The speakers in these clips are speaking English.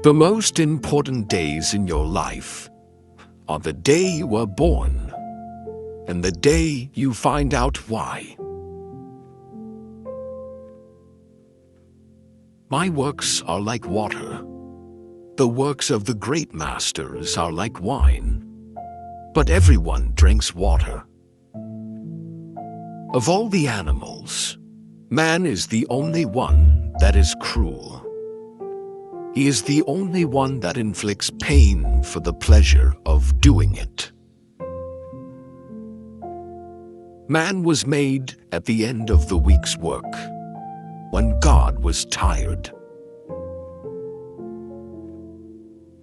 The most important days in your life are the day you were born and the day you find out why. My works are like water. The works of the great masters are like wine. But everyone drinks water. Of all the animals, man is the only one that is cruel. He is the only one that inflicts pain for the pleasure of doing it. Man was made at the end of the week's work, when God was tired.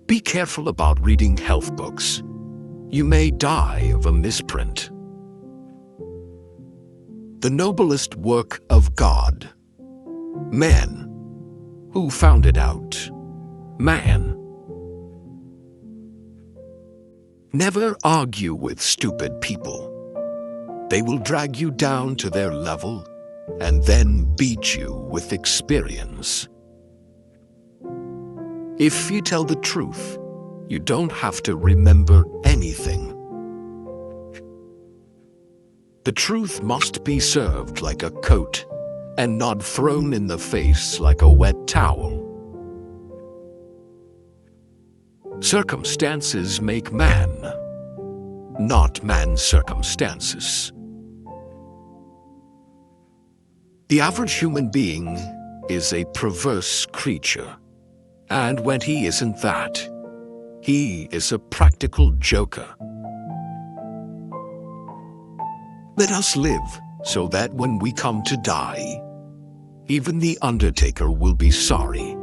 Be careful about reading health books. You may die of a misprint. The noblest work of God, man, who found it out? Man. Never argue with stupid people. They will drag you down to their level and then beat you with experience. If you tell the truth, you don't have to remember anything. The truth must be served like a coat and not thrown in the face like a wet towel. Circumstances make man, not man's circumstances. The average human being is a perverse creature, and when he isn't that, he is a practical joker. Let us live so that when we come to die, even the undertaker will be sorry.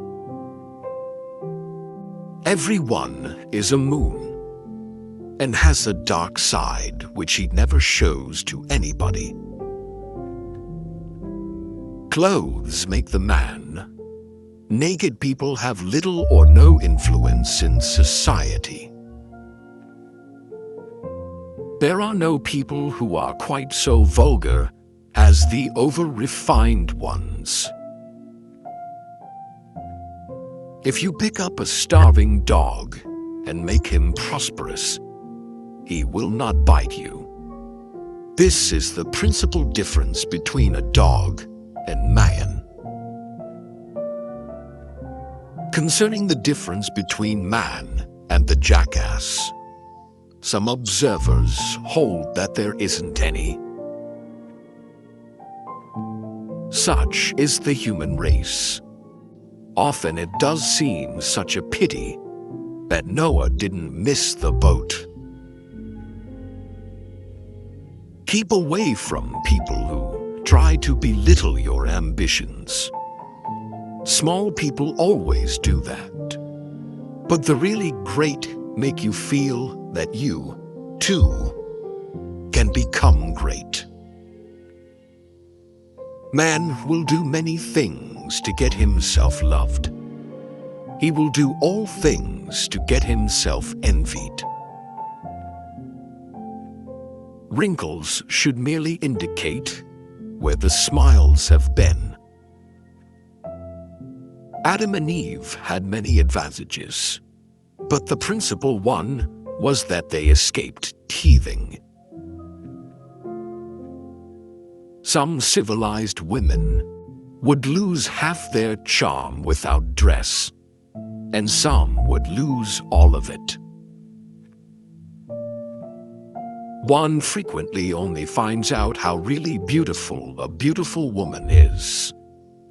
Everyone is a moon and has a dark side which he never shows to anybody. Clothes make the man. Naked people have little or no influence in society. There are no people who are quite so vulgar as the over-refined ones. If you pick up a starving dog and make him prosperous, he will not bite you. This is the principal difference between a dog and man. Concerning the difference between man and the jackass, some observers hold that there isn't any. Such is the human race. Often it does seem such a pity that Noah didn't miss the boat. Keep away from people who try to belittle your ambitions. Small people always do that. But the really great make you feel that you, too, can become great. Man will do many things to get himself loved. He will do all things to get himself envied. Wrinkles should merely indicate where the smiles have been. Adam and Eve had many advantages, but the principal one was that they escaped teething. Some civilized women would lose half their charm without dress, and some would lose all of it. One frequently only finds out how really beautiful a beautiful woman is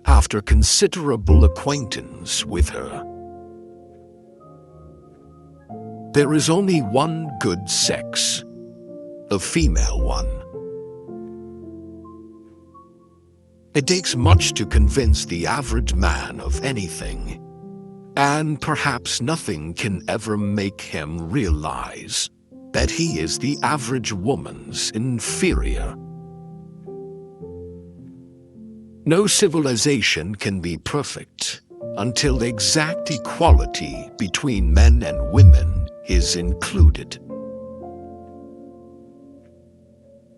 after considerable acquaintance with her. There is only one good sex, the female one. It takes much to convince the average man of anything, and perhaps nothing can ever make him realize that he is the average woman's inferior. No civilization can be perfect until exact equality between men and women is included.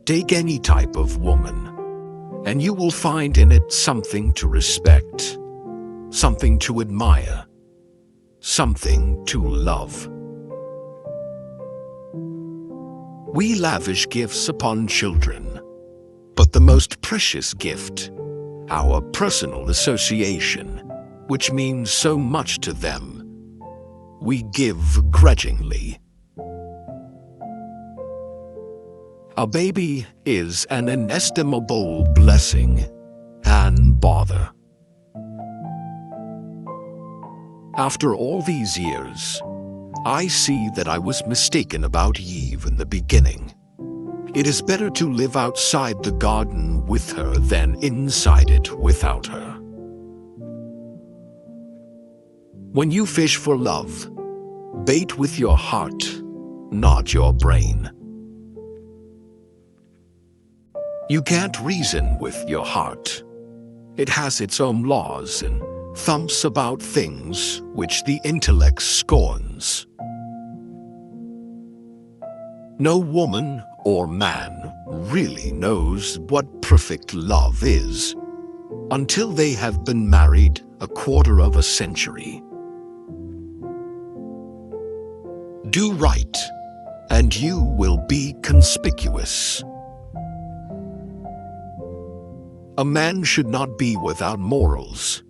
Take any type of woman, and you will find in it something to respect, something to admire, something something to love. We lavish gifts upon children, but the most precious gift, our personal association, which means so much to them, we give grudgingly. A baby is an inestimable blessing and bother. After all these years, I see that I was mistaken about Eve in the beginning. It is better to live outside the garden with her than inside it without her. When you fish for love, bait with your heart, not your brain. You can't reason with your heart. It has its own laws and thumps about things which the intellect scorns. No woman or man really knows what perfect love is until they have been married a quarter of a century. Do right, and you will be conspicuous. A man should not be without morals.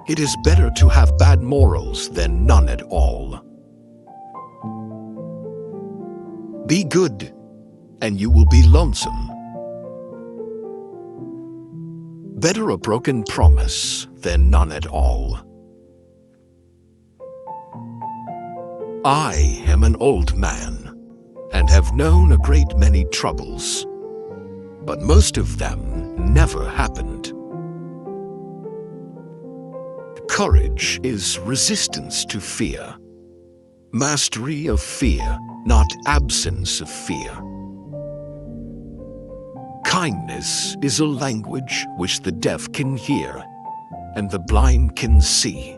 It is better to have bad morals than none at all. Be good, and you will be lonesome. Better a broken promise than none at all. I am an old man, and have known a great many troubles, but most of them never happened. Courage is resistance to fear, mastery of fear, not absence of fear. Kindness is a language which the deaf can hear and the blind can see.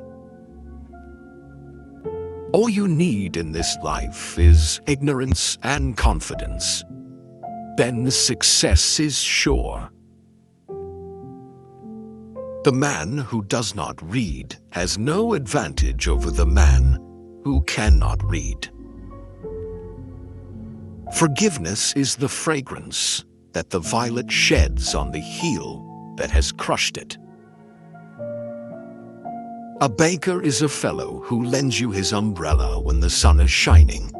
All you need in this life is ignorance and confidence. Then success is sure. The man who does not read has no advantage over the man who cannot read. Forgiveness is the fragrance that the violet sheds on the heel that has crushed it. A banker is a fellow who lends you his umbrella when the sun is shining,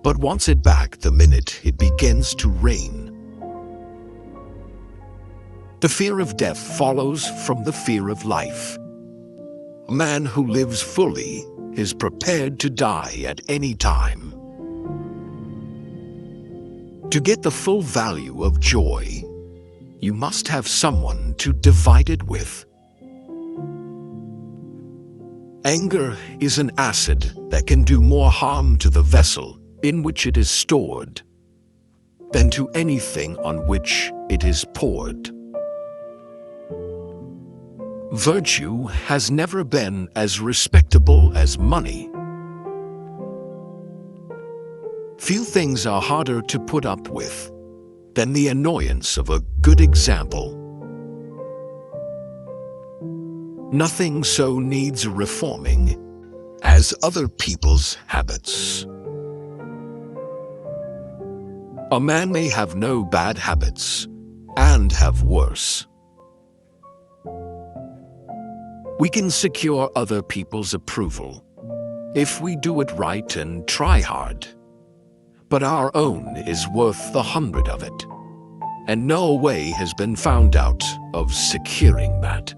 but wants it back the minute it begins to rain. The fear of death follows from the fear of life. A man who lives fully is prepared to die at any time. To get the full value of joy, you must have someone to divide it with. Anger is an acid that can do more harm to the vessel in which it is stored than to anything on which it is poured. Virtue has never been as respectable as money. Few things are harder to put up with than the annoyance of a good example. Nothing so needs reforming as other people's habits. A man may have no bad habits and have worse. We can secure other people's approval if we do it right and try hard. But our own is worth 100 of it, and no way has been found out of securing that.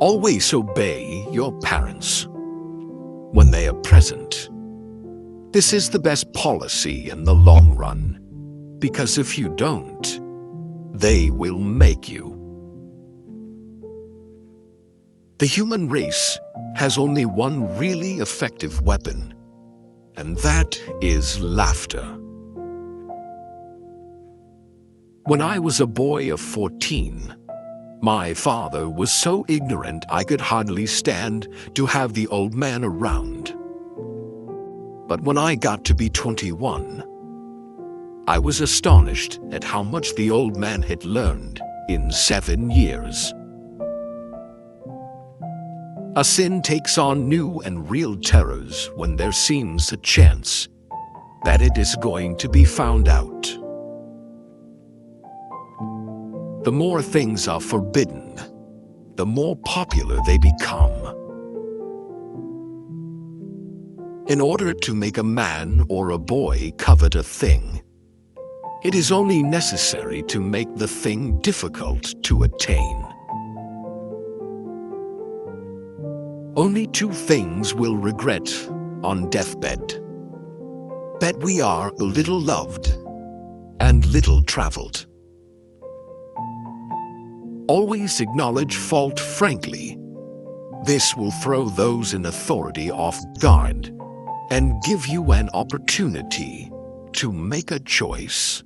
Always obey your parents when they are present. This is the best policy in the long run, because if you don't, they will make you. The human race has only one really effective weapon, and that is laughter. When I was a boy of 14, my father was so ignorant I could hardly stand to have the old man around. But when I got to be 21, I was astonished at how much the old man had learned in 7 years. A sin takes on new and real terrors when there seems a chance that it is going to be found out. The more things are forbidden, the more popular they become. In order to make a man or a boy covet a thing, it is only necessary to make the thing difficult to attain. Only two things we'll regret on deathbed: that we are little loved and little traveled. Always acknowledge fault frankly. This will throw those in authority off guard and give you an opportunity to make a choice.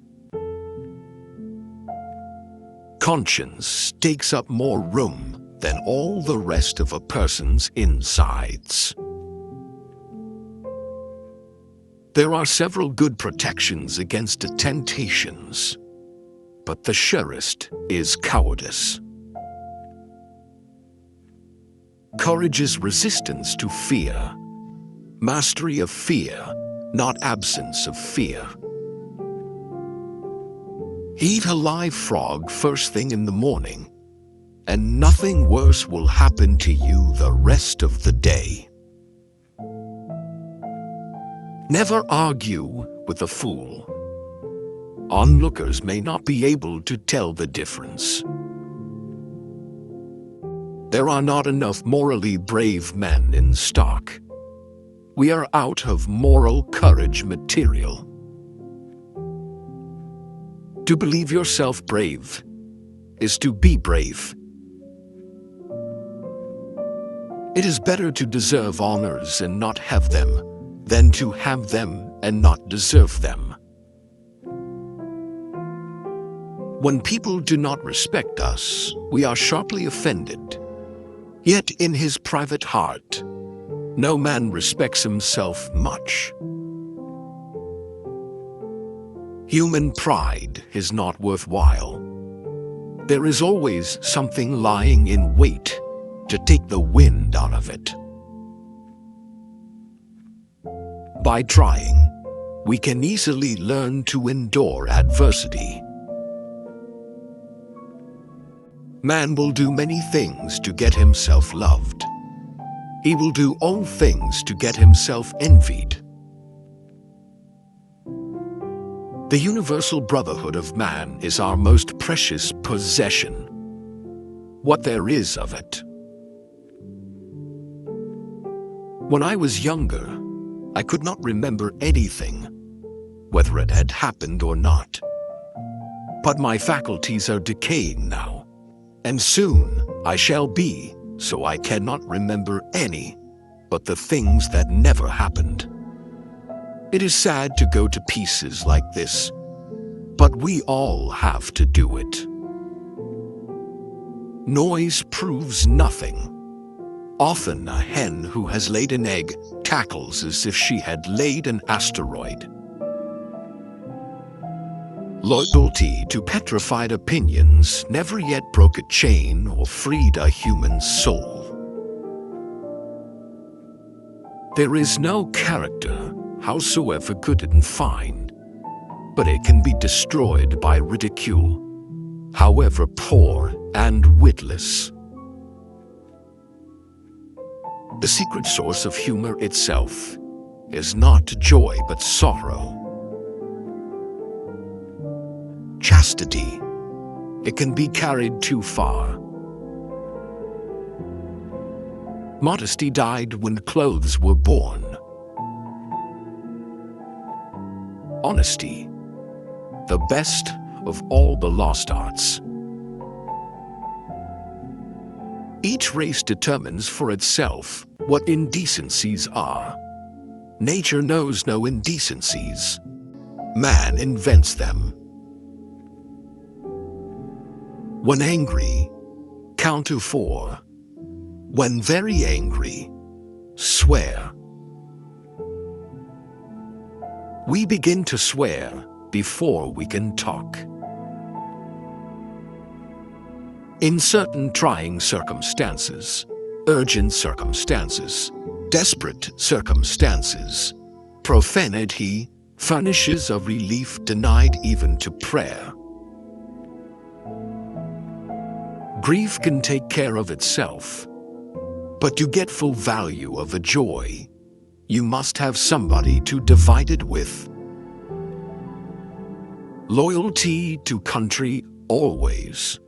Conscience takes up more room than all the rest of a person's insides. There are several good protections against temptations, but the surest is cowardice. Courage is resistance to fear, mastery of fear, not absence of fear. Eat a live frog first thing in the morning, and nothing worse will happen to you the rest of the day. Never argue with a fool. Onlookers may not be able to tell the difference. There are not enough morally brave men in stock. We are out of moral courage material. To believe yourself brave is to be brave. It is better to deserve honors and not have them than to have them and not deserve them. When people do not respect us, we are sharply offended. Yet in his private heart, no man respects himself much. Human pride is not worthwhile. There is always something lying in wait to take the wind out of it. By trying, we can easily learn to endure adversity. Man will do many things to get himself loved. He will do all things to get himself envied. The universal brotherhood of man is our most precious possession, what there is of it. When I was younger, I could not remember anything, whether it had happened or not. But my faculties are decaying now, and soon I shall be, so I cannot remember any but the things that never happened. It is sad to go to pieces like this, but we all have to do it. Noise proves nothing. Often a hen who has laid an egg cackles as if she had laid an asteroid. Loyalty to petrified opinions never yet broke a chain or freed a human soul. There is no character, howsoever good and fine, but it can be destroyed by ridicule, however poor and witless. The secret source of humor itself is not joy but sorrow. Chastity, it can be carried too far. Modesty died when clothes were born. Honesty, the best of all the lost arts. Each race determines for itself what indecencies are. Nature knows no indecencies. Man invents them. When angry, count to 4. When very angry, swear. We begin to swear before we can talk. In certain trying circumstances, urgent circumstances, desperate circumstances. Profanity furnishes a relief denied even to prayer. Grief can take care of itself, but to get full value of a joy, you must have somebody to divide it with. Loyalty to country always.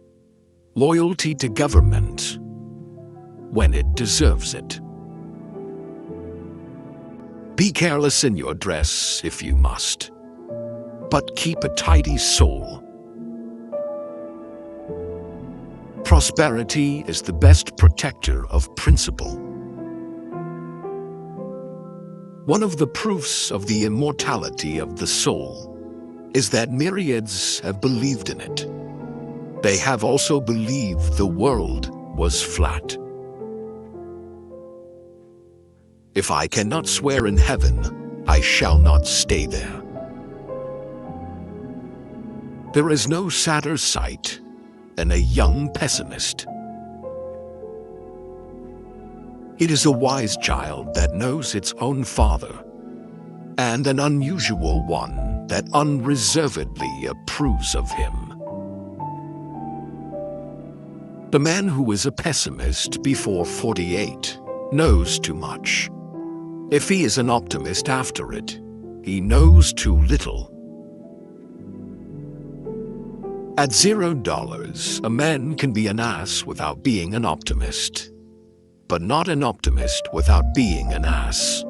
Loyalty to government when it deserves it. Be careless in your dress if you must, but keep a tidy soul. Prosperity is the best protector of principle. One of the proofs of the immortality of the soul is that myriads have believed in it. They have also believed the world was flat. If I cannot swear in heaven, I shall not stay there. There is no sadder sight than a young pessimist. It is a wise child that knows its own father, and an unusual one that unreservedly approves of him. The man who is a pessimist before 48 knows too much. If he is an optimist after it, he knows too little. At $0, a man can be an ass without being an optimist, but not an optimist without being an ass.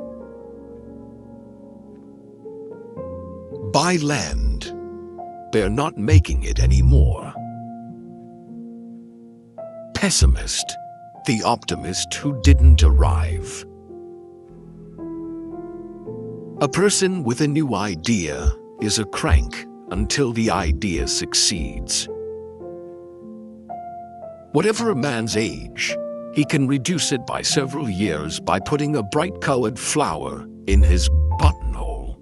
Buy land. They're not making it anymore. Pessimist, the optimist who didn't arrive. A person with a new idea is a crank until the idea succeeds. Whatever a man's age, he can reduce it by several years by putting a bright-colored flower in his buttonhole.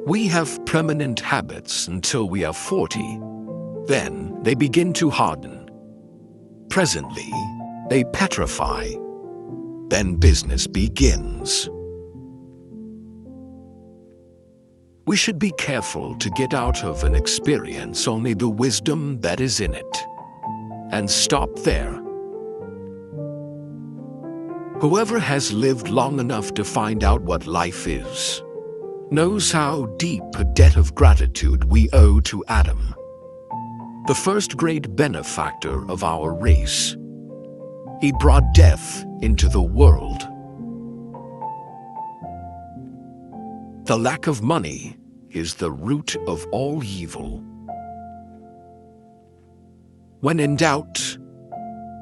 We have permanent habits until we are 40. Then they begin to harden. Presently, they petrify. Then business begins. We should be careful to get out of an experience only the wisdom that is in it, and stop there. Whoever has lived long enough to find out what life is, knows how deep a debt of gratitude we owe to Adam, the first great benefactor of our race. He brought death into the world. The lack of money is the root of all evil. When in doubt,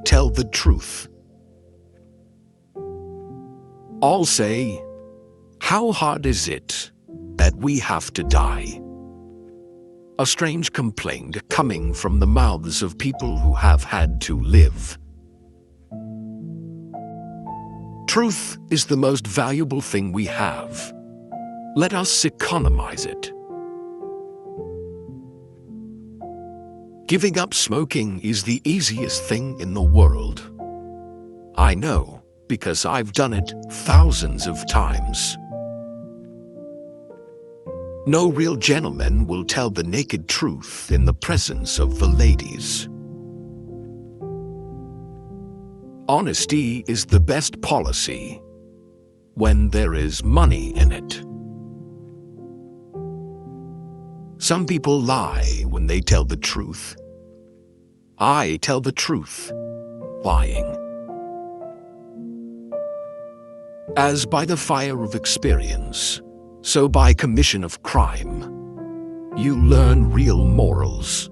tell the truth. All say, "How hard is it that we have to die?" A strange complaint coming from the mouths of people who have had to live. Truth is the most valuable thing we have. Let us economize it. Giving up smoking is the easiest thing in the world. I know, because I've done it thousands of times. No real gentleman will tell the naked truth in the presence of the ladies. Honesty is the best policy when there is money in it. Some people lie when they tell the truth. I tell the truth, lying. As by the fire of experience, so by commission of crime, you learn real morals.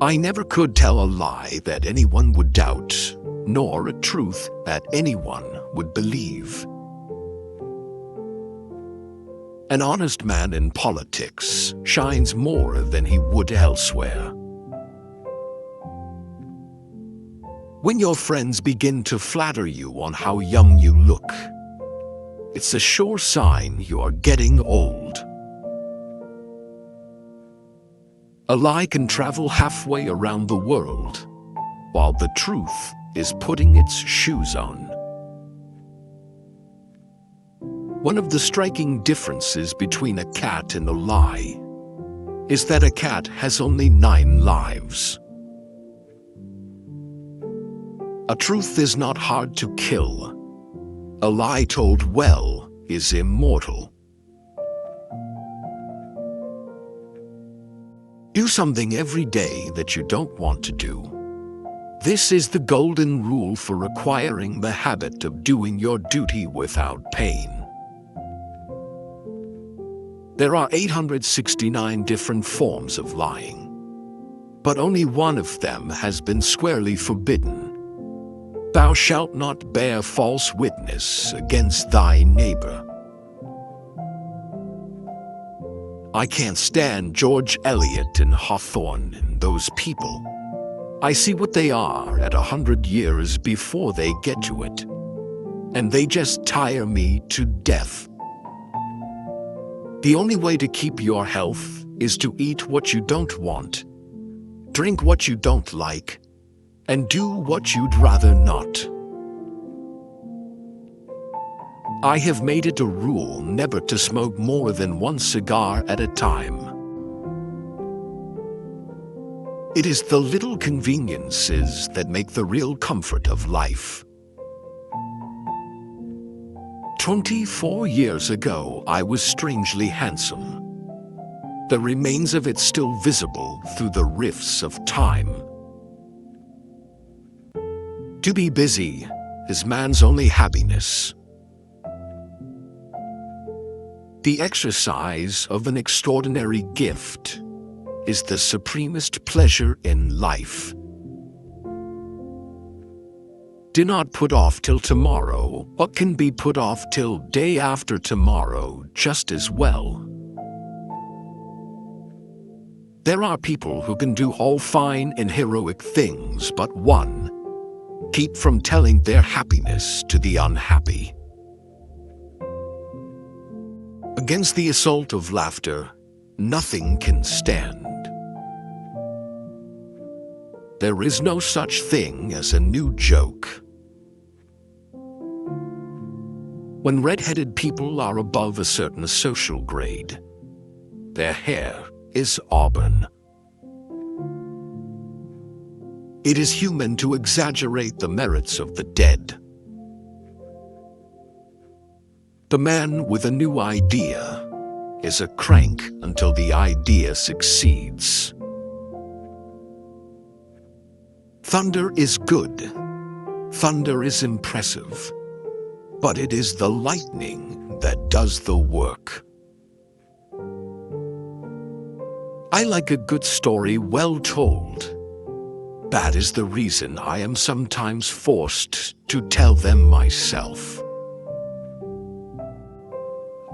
I never could tell a lie that anyone would doubt, nor a truth that anyone would believe. An honest man in politics shines more than he would elsewhere. When your friends begin to flatter you on how young you look, it's a sure sign you are getting old. A lie can travel halfway around the world, while the truth is putting its shoes on. One of the striking differences between a cat and a lie is that a cat has only 9 lives. A truth is not hard to kill. A lie told well is immortal. Do something every day that you don't want to do. This is the golden rule for acquiring the habit of doing your duty without pain. There are 869 different forms of lying, but only one of them has been squarely forbidden. Thou shalt not bear false witness against thy neighbor. I can't stand George Eliot and Hawthorne and those people. I see what they are at 100 years before they get to it, and they just tire me to death. The only way to keep your health is to eat what you don't want, drink what you don't like, and do what you'd rather not. I have made it a rule never to smoke more than 1 cigar at a time. It is the little conveniences that make the real comfort of life. 24 years ago, I was strangely handsome. The remains of it still visible through the rifts of time. To be busy is man's only happiness. The exercise of an extraordinary gift is the supremest pleasure in life. Do not put off till tomorrow what can be put off till day after tomorrow just as well. There are people who can do all fine and heroic things but one: keep from telling their happiness to the unhappy. Against the assault of laughter, nothing can stand. There is no such thing as a new joke. When red-headed people are above a certain social grade, their hair is auburn. It is human to exaggerate the merits of the dead. The man with a new idea is a crank until the idea succeeds. Thunder is good. Thunder is impressive. But it is the lightning that does the work. I like a good story well told. That is the reason I am sometimes forced to tell them myself.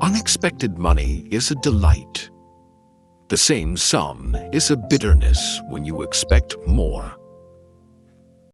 Unexpected money is a delight. The same sum is a bitterness when you expect more.